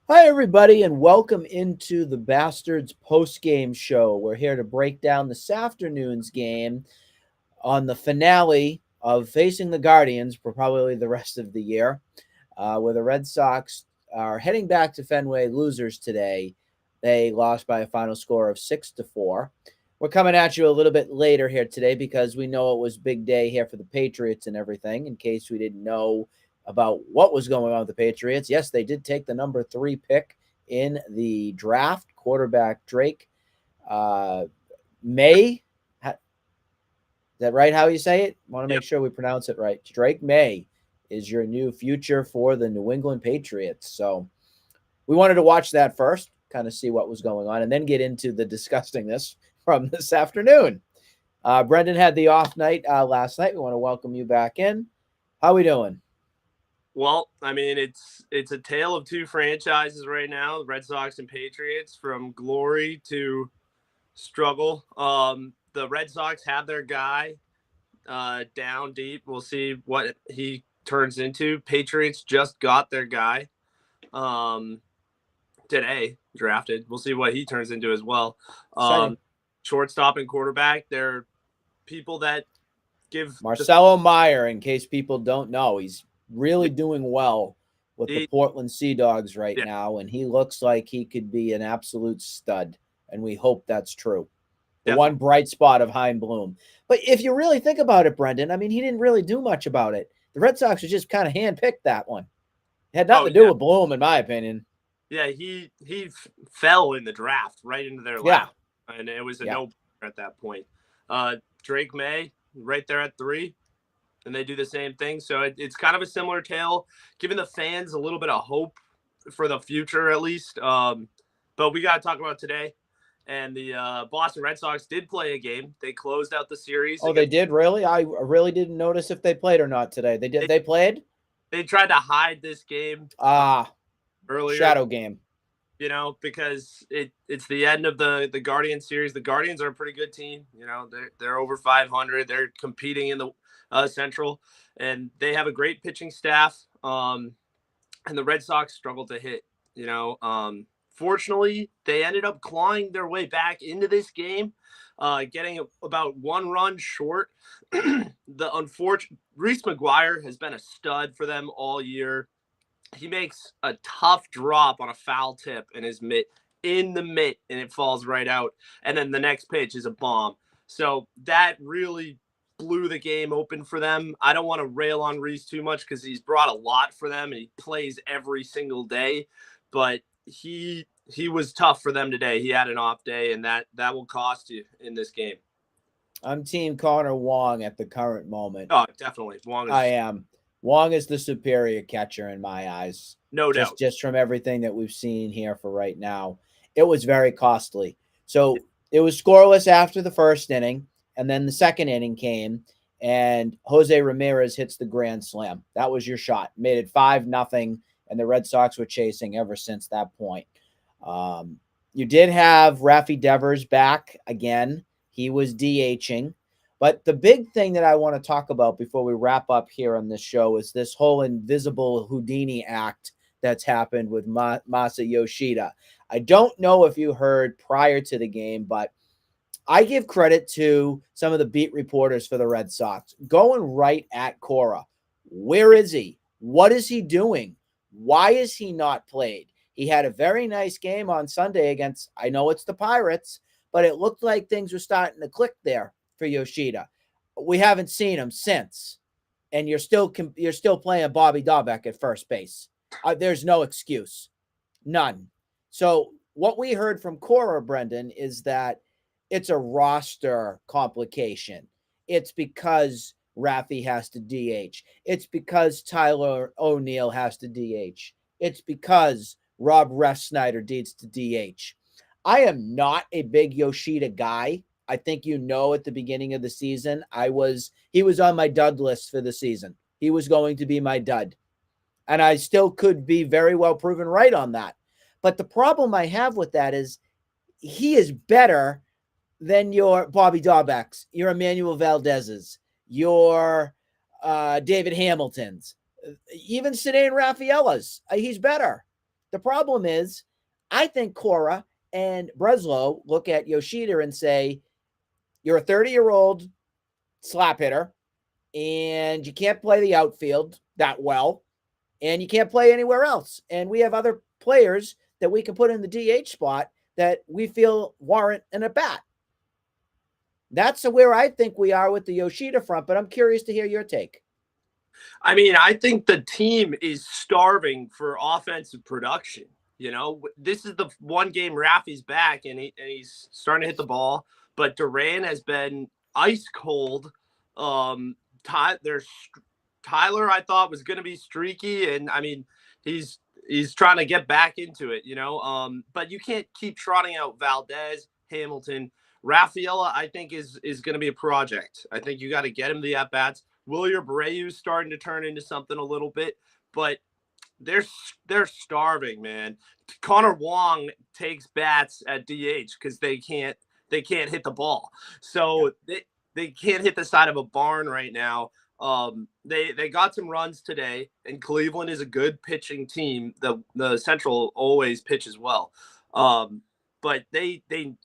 Hi, everybody, and welcome into the Bastards post-game show. We're here to break down this afternoon's game on the finale of facing the Guardians for probably the rest of the year, where the Red Sox are heading back to Fenway losers today. They lost by a final score of 6-4. We're coming at you a little bit later here today because we know it was big day here for the Patriots and everything. In case we didn't know about what was going on with the Patriots, yes, they did take the number 3 pick in the draft. Quarterback Drake May. Is that right? How you say it? Want to make Yep. sure we pronounce it right. Drake May is your new future for the New England Patriots. So we wanted to watch that first, kind of see what was going on, and then get into the disgustingness from this afternoon. Brendan had the off night last night. We want to welcome you back in. How we doing? Well, I mean, it's a tale of two franchises right now: the Red Sox and Patriots, from glory to struggle. The Red Sox have their guy down deep. We'll see what he turns into. Patriots just got their guy um, today, drafted. We'll see what he turns into as well. Exciting. Shortstop and quarterback, they're people that give the Marcelo Meyer, in case people don't know, he's really doing well with the he, Portland Sea Dogs right yeah, now, and he looks like he could be an absolute stud, and we hope that's true. The definitely. one bright spot of Heim Bloom. But if you really think about it, Brendan, I mean, he didn't really do much about it. The Red Sox just kind of handpicked that one. It had nothing Oh to do yeah, with Bloom, in my opinion. yeah, fell in the draft right into their Yeah, lap, and it was a yeah. no at that point. Drake May right there at 3, and they do the same thing. So it's kind of a similar tale, giving the fans a little bit of hope for the future at least. But we got to talk about today. And the Boston Red Sox did play a game. They closed out the series Oh, they against. did really? I really didn't notice if they played or not today. They did. They, They played. they tried to hide this game Ah, earlier, shadow game. because it's the end of the Guardians series. The Guardians are a pretty good team. They're over 500. They're competing in the Central, and they have a great pitching staff. And the Red Sox struggled to hit. Fortunately, they ended up clawing their way back into this game, getting about one run short. The unfortunate Reese McGuire has been a stud for them all year. He makes a tough drop on a foul tip in his mitt, in the mitt, and it falls right out. And then the next pitch is a bomb. So that really blew the game open for them. I don't want to rail on Reese too much because he's brought a lot for them and he plays every single day. But he was tough for them today. He had an off day, and that will cost you in this game. I'm Team Connor Wong at the current moment. Oh, definitely. Wong I is am. Wong is the superior catcher in my eyes. no Just doubt. just from everything that we've seen here for right now, it was very costly. So it was scoreless after the first inning, and then the second inning came, and Jose Ramirez hits the grand slam. That was your shot. Made it 5-0, and the Red Sox were chasing ever since that point. Um, you did have Rafi Devers back again. He was DHing. But the big thing that I want to talk about before we wrap up here on this show is this whole invisible Houdini act that's happened with Masataka Yoshida. I don't know if you heard prior to the game, but I give credit to some of the beat reporters for the Red Sox going right at Cora. Where is he? What is he doing? Why is he not played? He had a very nice game on Sunday against, I know it's the Pirates, but it looked like things were starting to click there for Yoshida. We haven't seen him since, and you're still playing Bobby Dahlbeck at first base. There's no excuse, none. So what we heard from Cora, Brendan, is that it's a roster complication. It's because Rafi has to DH. It's because Tyler O'Neill has to DH. It's because Rob Refsnyder needs to DH. I am not a big Yoshida guy. I think at the beginning of the season, he was on my dud list for the season. He was going to be my dud. And I still could be very well proven right on that. But the problem I have with that is he is better than your Bobby Dahlbecks, your Emmanuel Valdez's, your David Hamilton's, even Sedane Rafaela's. He's better. The problem is, I think Cora and Breslow look at Yoshida and say, you're a 30-year-old slap hitter, and you can't play the outfield that well, and you can't play anywhere else. And we have other players that we can put in the DH spot that we feel warrant an at bat. That's where I think we are with the Yoshida front, but I'm curious to hear your take. I mean, I think the team is starving for offensive production. You know, this is the one game Rafi's back and he's starting to hit the ball, but Duran has been ice cold. There's Tyler, I thought was going to be streaky, and I mean, he's trying to get back into it, you know. But you can't keep trotting out Valdez, Hamilton, Rafaela. I think is going to be a project. I think you got to get him the at bats. William Abreu's starting to turn into something a little bit, but they're starving, man. Connor Wong takes bats at DH because they can't hit the ball, so they can't hit the side of a barn right now. They got some runs today, and Cleveland is a good pitching team. The Central always pitches well, but they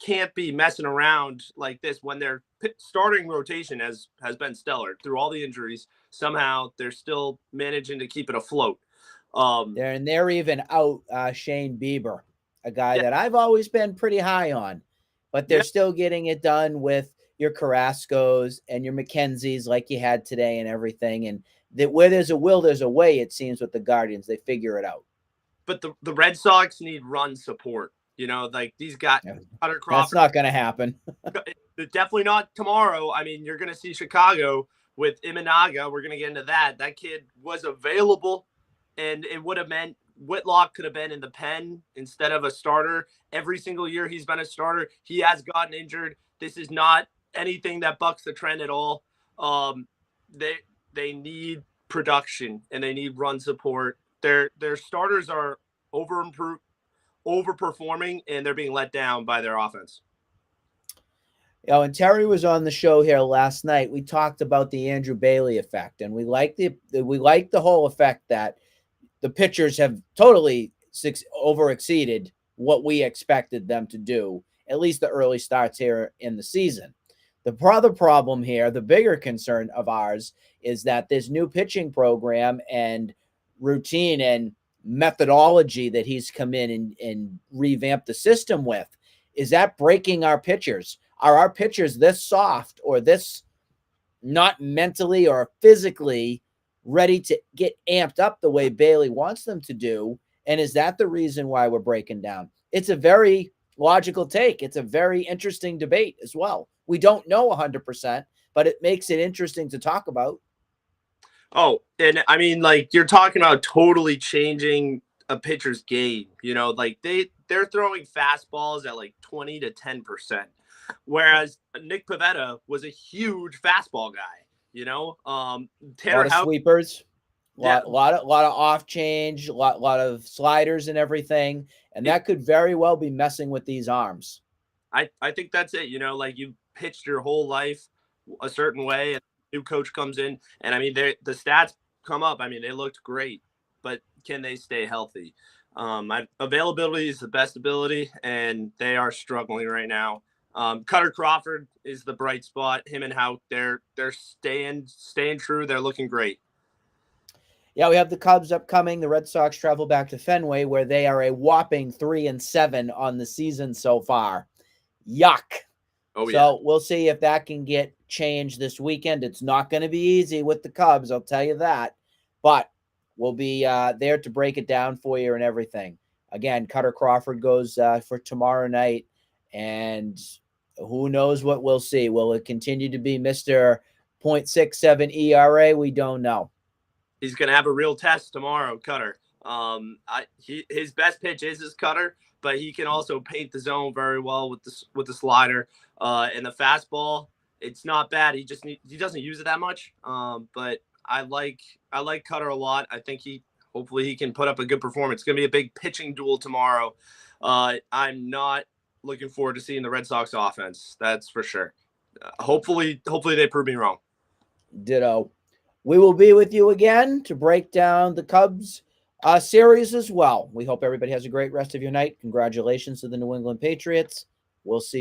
can't be messing around like this when their starting rotation has been stellar through all the injuries. Somehow they're still managing to keep it afloat. They're even out Shane Bieber, a guy that I've always been pretty high on, but they're still getting it done with your Carrascos and your McKenzies like you had today and everything. And that where there's a will, there's a way, it seems, with the Guardians. They figure it out. But the Red Sox need run support. You know, like these guys. Cutter Crawford. That's not going to happen. Definitely not tomorrow. I mean, you're going to see Chicago with Imanaga. We're going to get into that. That kid was available, and it would have meant Whitlock could have been in the pen instead of a starter. Every single year he's been a starter. He has gotten injured. This is not anything that bucks the trend at all. They need production and they need run support. Their starters are overperforming, and they're being let down by their offense. You know, when Terry was on the show here last night, we talked about the Andrew Bailey effect, and we like the whole effect that the pitchers have totally over-exceeded what we expected them to do, at least the early starts here in the season. The other problem here, the bigger concern of ours, is that this new pitching program and routine and methodology that he's come in and revamped the system with, is that breaking our pitchers? Are our pitchers this soft or this not mentally or physically ready to get amped up the way Bailey wants them to do? And is that the reason why we're breaking down? It's a very logical take. It's a very interesting debate as well. We don't know 100%, but it makes it interesting to talk about. Oh, and I mean, like, you're talking about totally changing a pitcher's game. You know, like they're throwing fastballs at like 20 to 10%, whereas Nick Pivetta was a huge fastball guy. You know, Tanner Houck, sweepers, lot of off change, lot of sliders and everything, and that could very well be messing with these arms. I think that's it. You know, like you pitched your whole life a certain way, and a new coach comes in, and I mean, the stats come up. I mean, they looked great, but can they stay healthy? Availability is the best ability, and they are struggling right now. Cutter Crawford is the bright spot. Him and Houck, they're staying true. They're looking great. Yeah, we have the Cubs upcoming. The Red Sox travel back to Fenway, where they are a whopping 3-7 on the season so far. Yuck. Oh, yeah. So we'll see if that can get changed this weekend. It's not going to be easy with the Cubs, I'll tell you that. But we'll be there to break it down for you and everything. Again, Cutter Crawford goes for tomorrow night, and who knows what we'll see. Will it continue to be Mr. .67 ERA? We don't know. He's going to have a real test tomorrow, Cutter. His best pitch is his cutter, but he can also paint the zone very well with the slider and the fastball. It's not bad. He doesn't use it that much. But I like Cutter a lot. I think hopefully he can put up a good performance. It's going to be a big pitching duel tomorrow. I'm not looking forward to seeing the Red Sox offense. That's for sure. Hopefully they prove me wrong. Ditto. We will be with you again to break down the Cubs series as well. We hope everybody has a great rest of your night. Congratulations to the New England Patriots. We'll see